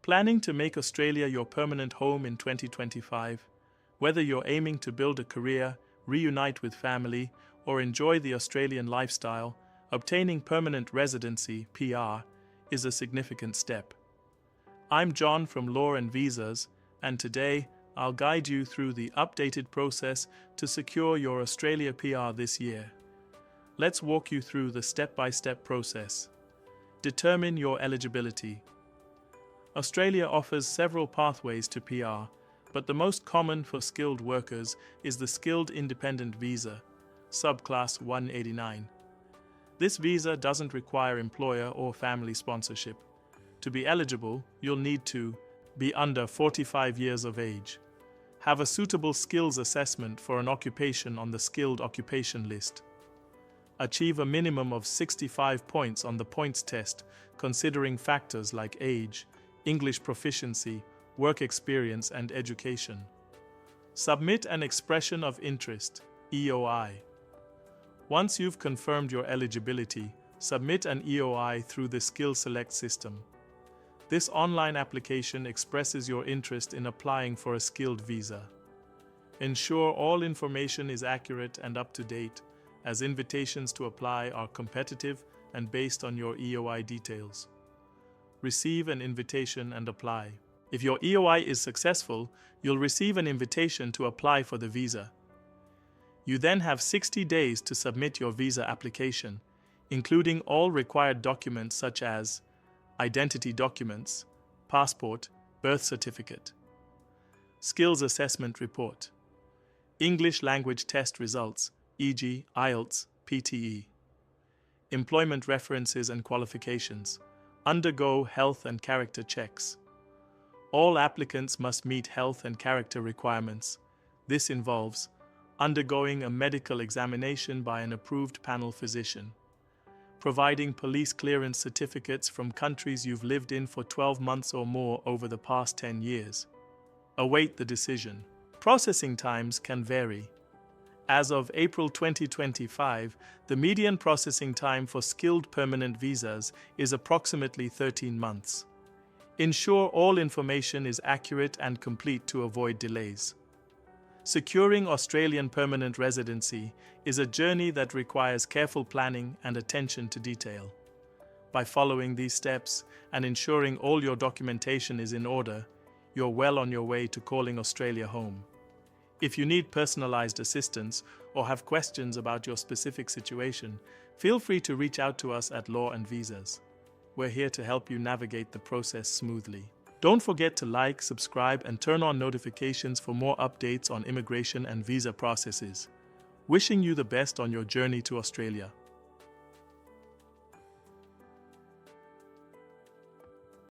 Planning to make Australia your permanent home in 2025? Whether you're aiming to build a career, reunite with family, or enjoy the Australian lifestyle, obtaining permanent residency (PR) is a significant step. I'm John from Law and Visas, and today I'll guide you through the updated process to secure your Australia PR this year. Let's walk you through the step-by-step process. Determine your eligibility. Australia offers several pathways to PR, but the most common for skilled workers is the Skilled Independent Visa, subclass 189. This visa doesn't require employer or family sponsorship. To be eligible, you'll need to be under 45 years of age, have a suitable skills assessment for an occupation on the skilled occupation list, achieve a minimum of 65 points on the points test considering factors like age, English proficiency, work experience and education. Submit an expression of interest, EOI. Once you've confirmed your eligibility, submit an EOI through the Skill Select system. This online application expresses your interest in applying for a skilled visa. Ensure all information is accurate and up to date, as invitations to apply are competitive and based on your EOI details. Receive an invitation and apply. If your EOI is successful, you'll receive an invitation to apply for the visa. You then have 60 days to submit your visa application, including all required documents such as identity documents, passport, birth certificate, skills assessment report, English language test results, e.g. IELTS, PTE, employment references and qualifications, undergo health and character checks. All applicants must meet health and character requirements. This involves undergoing a medical examination by an approved panel physician, providing police clearance certificates from countries you've lived in for 12 months or more over the past 10 years. Await the decision. Processing times can vary. As of April 2025, the median processing time for skilled permanent visas is approximately 13 months. Ensure all information is accurate and complete to avoid delays. Securing Australian permanent residency is a journey that requires careful planning and attention to detail. By following these steps and ensuring all your documentation is in order, you're well on your way to calling Australia home. If you need personalized assistance or have questions about your specific situation, feel free to reach out to us at Law and Visas. We're here to help you navigate the process smoothly. Don't forget to like, subscribe, and turn on notifications for more updates on immigration and visa processes. Wishing you the best on your journey to Australia.